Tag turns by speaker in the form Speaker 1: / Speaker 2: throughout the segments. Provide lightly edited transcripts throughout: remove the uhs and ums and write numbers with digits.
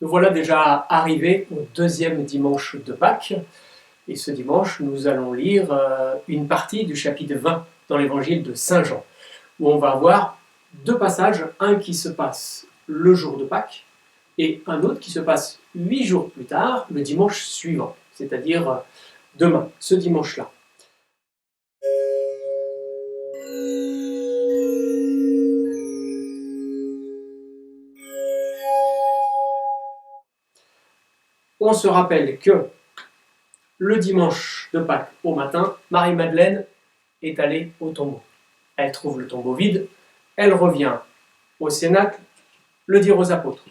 Speaker 1: Nous voilà déjà arrivés au deuxième dimanche de Pâques. Et ce dimanche, nous allons lire une partie du chapitre 20 dans l'évangile de Saint Jean, où on va avoir deux passages, un qui se passe le jour de Pâques et un autre qui se passe 8 jours plus tard, le dimanche suivant, c'est-à-dire demain, ce dimanche-là. On se rappelle que le dimanche de Pâques au matin, Marie-Madeleine est allée au tombeau. Elle trouve le tombeau vide, elle revient au cénacle le dire aux apôtres.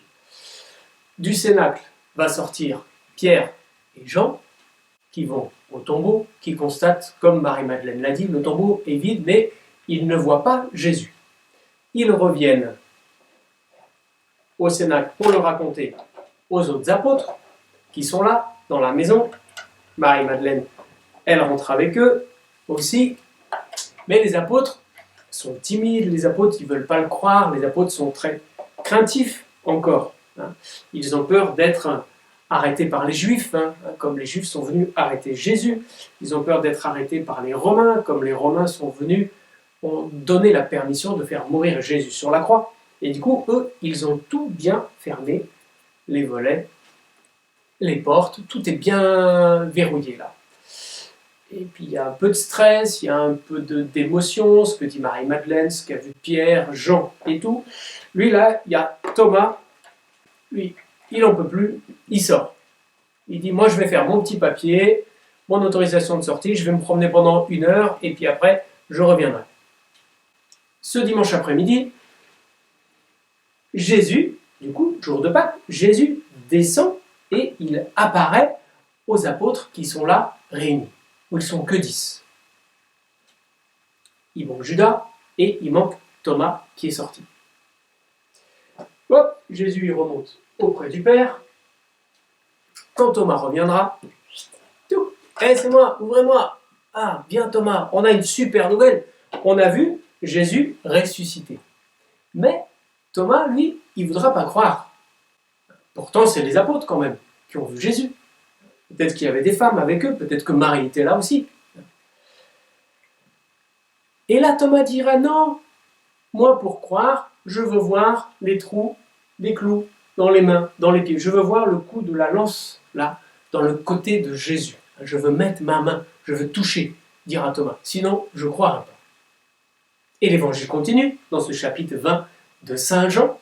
Speaker 1: Du cénacle va sortir Pierre et Jean qui vont au tombeau, qui constatent, comme Marie-Madeleine l'a dit, le tombeau est vide, mais ils ne voient pas Jésus. Ils reviennent au cénacle pour le raconter aux autres apôtres qui sont là, dans la maison. Marie-Madeleine, elle rentre avec eux aussi, mais les apôtres sont timides, les apôtres ils ne veulent pas le croire, les apôtres sont très craintifs encore. Ils ont peur d'être arrêtés par les Juifs, comme les Juifs sont venus arrêter Jésus. Ils ont peur d'être arrêtés par les Romains, comme les Romains sont venus, ont donné la permission de faire mourir Jésus sur la croix. Et du coup, eux, ils ont tout bien fermé, les volets, les portes, tout est bien verrouillé là. Et puis il y a un peu de stress, il y a un peu d'émotion, ce que dit Marie-Madeleine, ce qu'a vu Pierre, Jean et tout. Lui là, il y a Thomas, lui, il n'en peut plus, il sort. Il dit, moi je vais faire mon petit papier, mon autorisation de sortie, je vais me promener pendant 1 heure et puis après, je reviendrai. Ce dimanche après-midi, Jésus, du coup, jour de Pâques, Jésus descend et il apparaît aux apôtres qui sont là réunis, où ils sont que 10. Il manque Judas et il manque Thomas qui est sorti. Hop, Jésus il remonte auprès du Père. Quand Thomas reviendra, tout, c'est moi, ouvrez-moi. Ah, bien Thomas, on a une super nouvelle. On a vu Jésus ressuscité. Mais Thomas, lui, il ne voudra pas croire. Pourtant, c'est les apôtres quand même qui ont vu Jésus. Peut-être qu'il y avait des femmes avec eux, peut-être que Marie était là aussi. Et là, Thomas dira, non, moi pour croire, je veux voir les trous, les clous dans les mains, dans les pieds. Je veux voir le coup de la lance, là, dans le côté de Jésus. Je veux mettre ma main, je veux toucher, dira Thomas. Sinon, je ne croirai pas. Et l'évangile continue dans ce chapitre 20 de Saint Jean,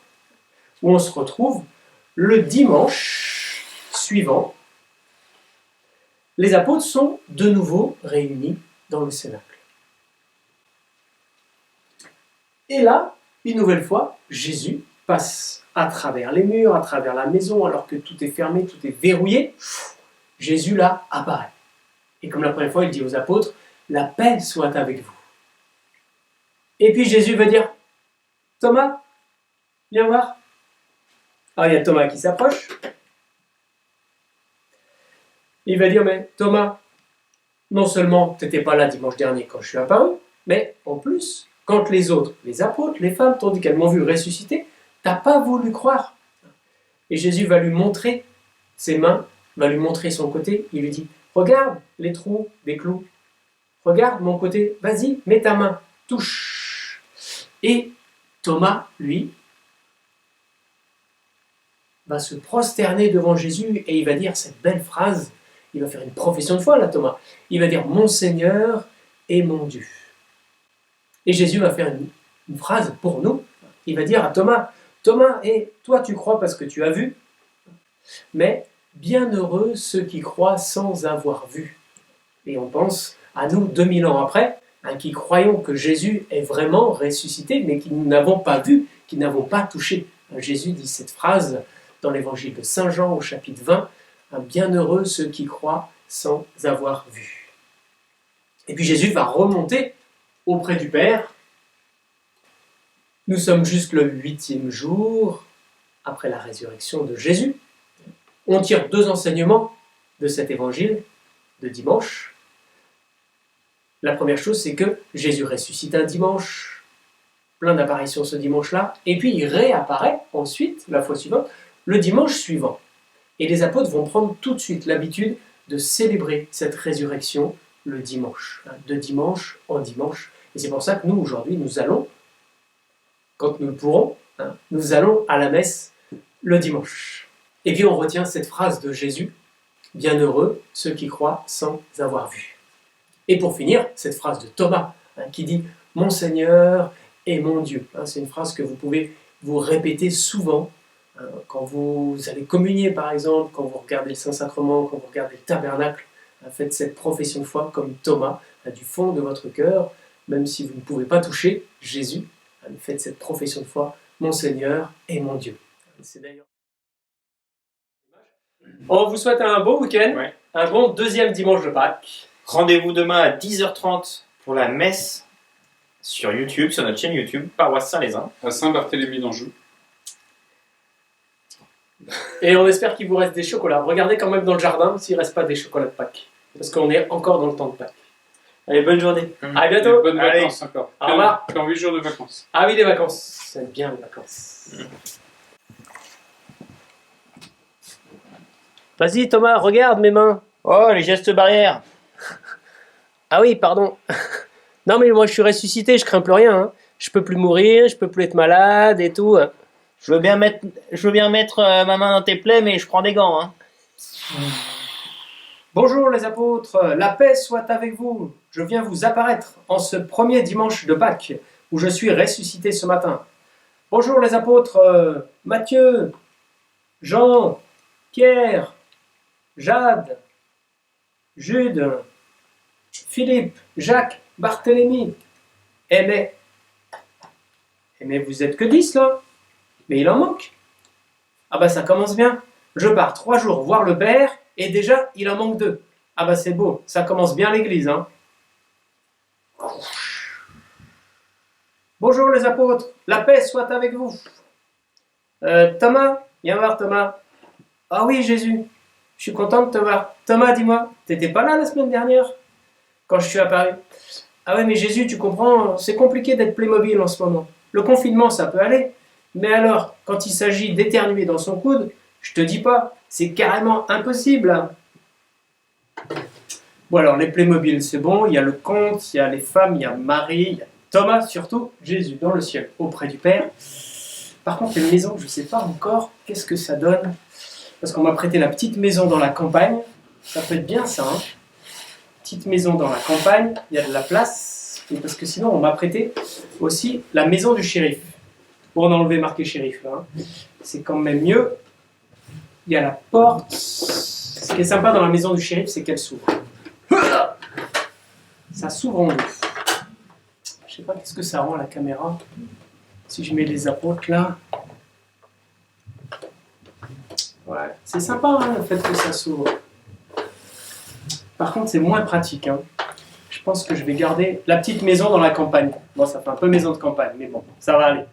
Speaker 1: où on se retrouve le dimanche suivant. Les apôtres sont de nouveau réunis dans le cénacle. Et là, une nouvelle fois, Jésus passe à travers les murs, à travers la maison, alors que tout est fermé, tout est verrouillé. Jésus là apparaît. Et comme la première fois, il dit aux apôtres, la paix soit avec vous. Et puis Jésus va dire, Thomas, viens voir. Alors il y a Thomas qui s'approche. Il va dire, mais Thomas, non seulement tu n'étais pas là dimanche dernier quand je suis apparu, mais en plus, quand les autres, les apôtres, les femmes, t'ont dit qu'elles m'ont vu ressusciter, tu n'as pas voulu croire. Et Jésus va lui montrer ses mains, va lui montrer son côté, il lui dit, regarde les trous des clous, regarde mon côté, vas-y, mets ta main, touche. Et Thomas, lui, va se prosterner devant Jésus et il va dire cette belle phrase. Il va faire une profession de foi là, Thomas. Il va dire mon Seigneur et mon Dieu. Et Jésus va faire une phrase pour nous. Il va dire à Thomas, Thomas, et toi tu crois parce que tu as vu, mais bienheureux ceux qui croient sans avoir vu. Et on pense à nous 2000 ans après, qui croyons que Jésus est vraiment ressuscité, mais qui n'avons pas vu, qui n'avons pas touché. Jésus dit cette phrase dans l'évangile de Saint Jean au chapitre 20, bienheureux ceux qui croient sans avoir vu. Et puis Jésus va remonter auprès du Père. Nous sommes juste le 8e jour après la résurrection de Jésus. On tire 2 enseignements de cet évangile de dimanche. La première chose, c'est que Jésus ressuscite un dimanche, plein d'apparitions ce dimanche-là, et puis il réapparaît ensuite, la fois suivante, le dimanche suivant. Et les apôtres vont prendre tout de suite l'habitude de célébrer cette résurrection le dimanche, de dimanche en dimanche. Et c'est pour ça que nous, aujourd'hui, nous allons, quand nous le pourrons, nous allons à la messe le dimanche. Et puis on retient cette phrase de Jésus, « Bienheureux ceux qui croient sans avoir vu ». Et pour finir, cette phrase de Thomas, qui dit « Mon Seigneur et mon Dieu ». C'est une phrase que vous pouvez vous répéter souvent, quand vous allez communier par exemple, quand vous regardez le Saint-Sacrement, quand vous regardez le tabernacle, faites cette profession de foi comme Thomas, du fond de votre cœur, même si vous ne pouvez pas toucher Jésus, faites cette profession de foi, mon Seigneur et mon Dieu. C'est d'ailleurs... On vous souhaite un bon week-end, un bon deuxième dimanche de Pâques.
Speaker 2: Rendez-vous demain à 10h30 pour la messe sur YouTube, sur notre chaîne YouTube, Paroisse Saint-Lézin.
Speaker 3: À Saint-Barthélemy d'Anjou.
Speaker 1: Et on espère qu'il vous reste des chocolats. Regardez quand même dans le jardin s'il ne reste pas des chocolats de Pâques. Parce qu'on est encore dans le temps de Pâques. Allez, bonne journée. À bientôt.
Speaker 3: Et bonnes vacances encore.
Speaker 1: Au revoir.
Speaker 3: Dans 8 jours de vacances.
Speaker 1: Ah oui, les vacances. J'aime bien les vacances. Vas-y Thomas, regarde mes mains.
Speaker 2: Oh, les gestes barrières.
Speaker 1: Ah oui, pardon. Non mais moi je suis ressuscité, je crains plus rien. Je peux plus mourir, je peux plus être malade et tout.
Speaker 2: Je veux bien mettre ma main dans tes plaies, mais je prends des gants. Hein.
Speaker 1: Bonjour les apôtres, la paix soit avec vous. Je viens vous apparaître en ce premier dimanche de Pâques, où je suis ressuscité ce matin. Bonjour les apôtres, Matthieu, Jean, Pierre, Jade, Jude, Philippe, Jacques, Barthélemy. Mais vous êtes que 10 là? Mais il en manque. Ah bah ça commence bien. Je pars 3 jours voir le père et déjà il en manque 2. Ah bah c'est beau, ça commence bien l'église. Hein. Bonjour les apôtres, la paix soit avec vous. Thomas, viens voir Thomas. Ah oui Jésus, je suis content de te voir. Thomas, dis-moi, t'étais pas là la semaine dernière quand je suis apparu? Ah ouais mais Jésus, tu comprends, c'est compliqué d'être Playmobil en ce moment. Le confinement ça peut aller. Mais alors, quand il s'agit d'éternuer dans son coude, je te dis pas, c'est carrément impossible. Bon alors, les Playmobil, c'est bon, il y a le comte, il y a les femmes, il y a Marie, il y a Thomas, surtout Jésus dans le ciel, auprès du Père. Par contre, les maisons, je ne sais pas encore qu'est-ce que ça donne. Parce qu'on m'a prêté la petite maison dans la campagne. Ça peut être bien ça, hein. Petite maison dans la campagne, il y a de la place. Et parce que sinon, on m'a prêté aussi la maison du shérif. Pour en enlever marqué shérif, là. C'est quand même mieux. Il y a la porte. Ce qui est sympa dans la maison du shérif, c'est qu'elle s'ouvre. Ça s'ouvre en deux. Je sais pas qu'est-ce que ça rend à la caméra. Si je mets les apôtres là. Ouais, c'est sympa hein, le fait que ça s'ouvre. Par contre, c'est moins pratique. Hein. Je pense que je vais garder la petite maison dans la campagne. Bon, ça fait un peu maison de campagne, mais bon, ça va aller.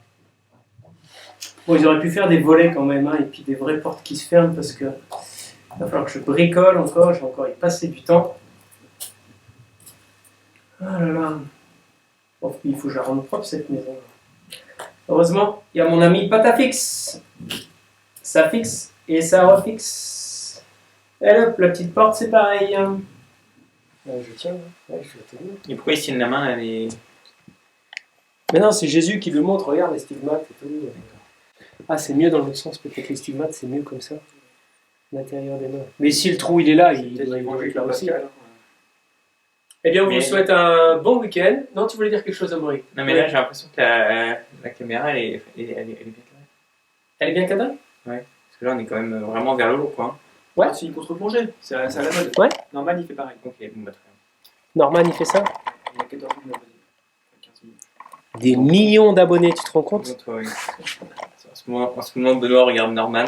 Speaker 1: Bon, ils auraient pu faire des volets quand même, hein, et puis des vraies portes qui se ferment parce que il va falloir que je bricole encore, je vais encore y passer du temps. Ah là là. Bon, il faut que je la rende propre cette maison. Heureusement, il y a mon ami Patafix. Ça fixe et ça refixe. Et hop, la petite porte, c'est pareil. Hein. Je tiens, ouais, je vais tenir.
Speaker 2: Et pourquoi il tienne la main, elle est...
Speaker 1: Mais non, c'est Jésus qui lui montre, regarde les stigmates et tout. Ah, c'est mieux dans l'autre sens, peut-être les stigmates, c'est mieux comme ça. L'intérieur des mains. Mais si le trou il est là, il doit y avoir là aussi. Eh bien, on vous souhaite un bon week-end. Non, tu voulais dire quelque chose, Amaury?
Speaker 2: Non, mais là, j'ai l'impression que la caméra, elle est bien cadrée.
Speaker 1: Elle est bien cadrée?
Speaker 2: Ouais, parce que là, on est quand même vraiment vers le haut, quoi.
Speaker 1: Ouais.
Speaker 4: C'est une contre-plongée, c'est à la mode.
Speaker 1: Ouais.
Speaker 4: Norman, il fait pareil.
Speaker 2: Ok, bon, bah, très bien.
Speaker 1: Norman, il fait ça?
Speaker 4: Il y a 14 000 abonnés. 15 000.
Speaker 1: Des millions d'abonnés, tu te rends compte?
Speaker 2: En ce moment, Benoît regarde Norman.